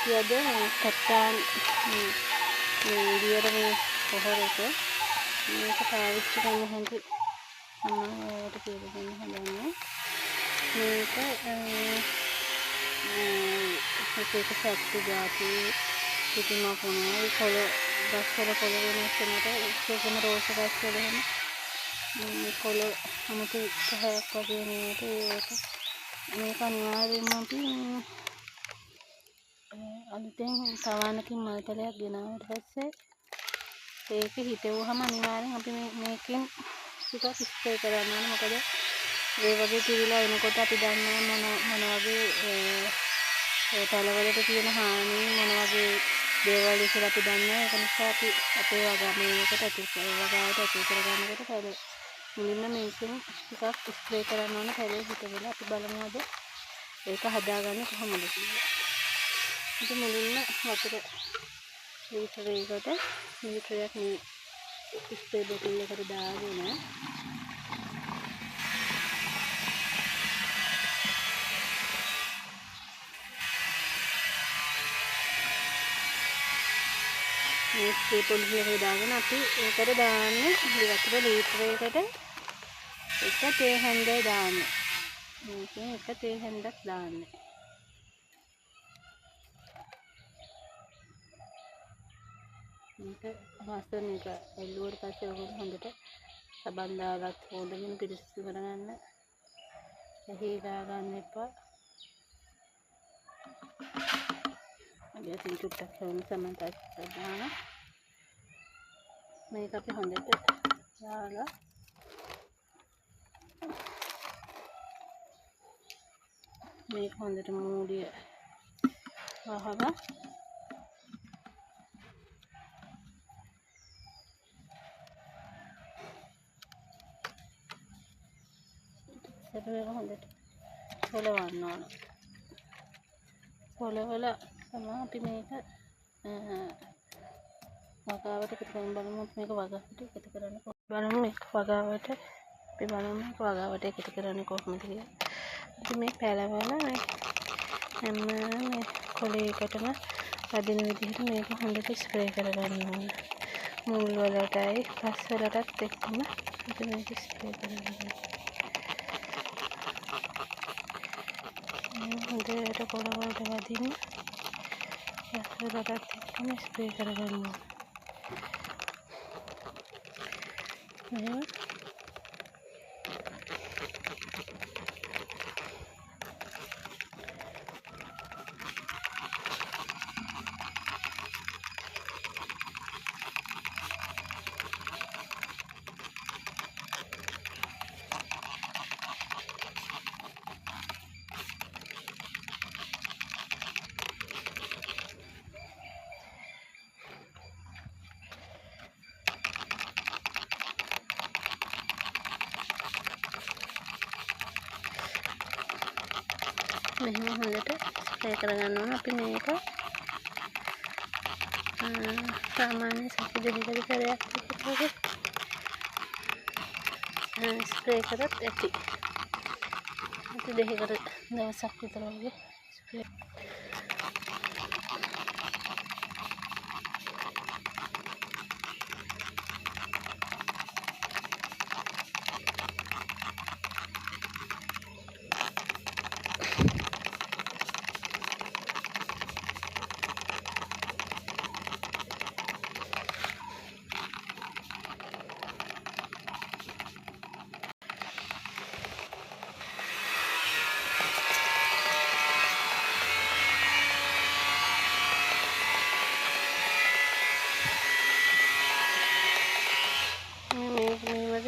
අපි අද කට්ටාන් විදියට මේ පොහොර එක මේක පාවිච්චි කරන හැටි මම ඔයාලට කියලා දෙන්න හදන්නේ. මේක එක සත්තු જાති පිටිම පුනේ කොළ ගස්වල කොළ වෙනස් වෙනකොට ඒකම රෝස ගස්වල එහෙම කොළ අමුතු පහයක් වගේ නේද මේක අනිවාර්යයෙන්ම අපි අලුතෙන් තවන්නකින් මල්තලයක් ගෙනාවට පස්සේ ඒක හිටවුවහම අනිවාර්යෙන් අපි මේකෙන් ටිකක් ස්ප්‍රේ කරන්න ඕනේ. මොකද ඒ වගේ පිළිලා එනකොට අපි දන්නවා මොන වගේ තලවලට තියෙන හානි මොන වගේ දේවල් කියලා අපි දන්නවා. ඒක නිසා අපි අපේ වගාවේකට ඇතුල් කරගන්නකොට පැලේ මුලින්ම මේකෙන් ටිකක් ස්ප්‍රේ කරන්න ඕනේ. පැලේ හිටවලා අපි බලමු අද ඒක හදාගන්නේ කොහොමද කියලා. ඉතින් මුලින්ම වතුර ලීටරයකට ලීටරයක් මේ ස්ප්‍රේ බෝතල් එකට දාගෙන මේ ස්ප්‍රේ බෝතල් එකට දාගෙන අපි ඒකට දාන්නේ වතුර ලීටරයකට එක තේ හැන්දක් දාන්න. මේකෙන් එක තේ හැන්දක් දාන්න. මේක වාසන එක එල්ලුවට පස්සේ ඔයගොල්ලෝ හොඳට සබන් දාගත් හොඳගෙන පිරිසිදු කරගන්න. එහි දාගන්න එපා. අපි අතින් ටුට්ටක් හොම සමන්තත් දාන මේක අපි හොඳට දාලා මේක හොඳට මූඩිය වහලා මේක හොඳට පොළවන්න ඕන. පොළවලා තමයි අපි මේක වගාවට එකතු කරන්න බලමු. මේක වගාවට එකතු කරන්න බලමු. මේක වගාවට අපි බලමු මේක වගාවට එකතු කරන්නේ කොහොමද කියලා. අපි මේ පැලවලා හැම මේ කොළයකටම වදින විදිහට මේක හොඳට ස්ප්‍රේ කරගන්න ඕන. මුල් වලටයි පස් වලටත් එක්කම අපි මේක ස්ප්‍රේ කරගන්න. හොඳට කොළ වලට වදින්න පස් වලටත් එක්කම ස්ප්‍රේ කරගන්න ඕන. එහෙනම් මෙහෙම හොඳට ස්ප්‍රේ කරගන්න ඕන. අපි මේක සාමාන්‍ය සති දෙකකට කරයක් විතර ස්ප්‍රේ කරත් ඇති. සති දෙකකට දවසක් විතර වගේ ස්ප්‍රේ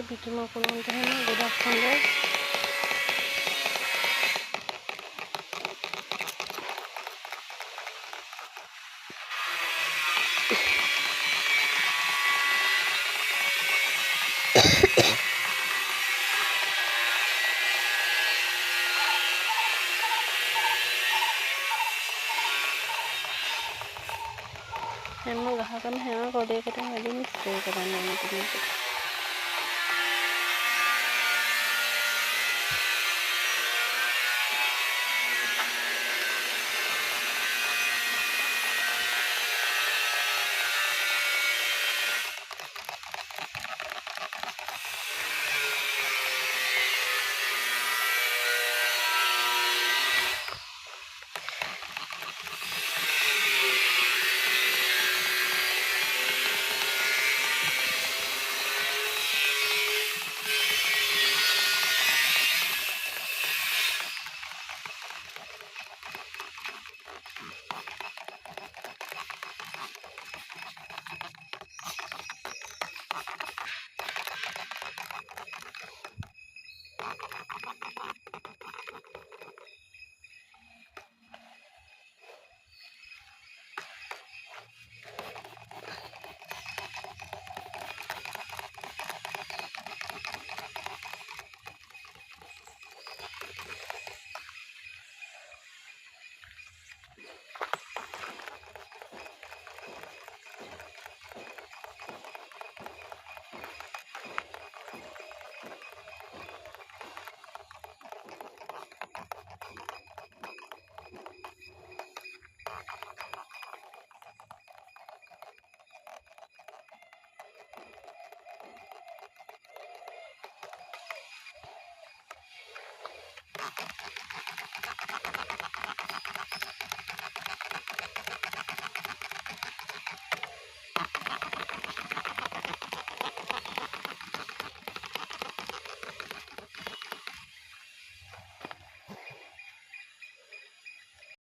පිටිම කොළොන්ට හැම ගොඩක් හොඳයි. හැම ගහකම හැම කොළයකටම වැඩිම ස්ප්‍රේ කරන්න ඕනේ මේක.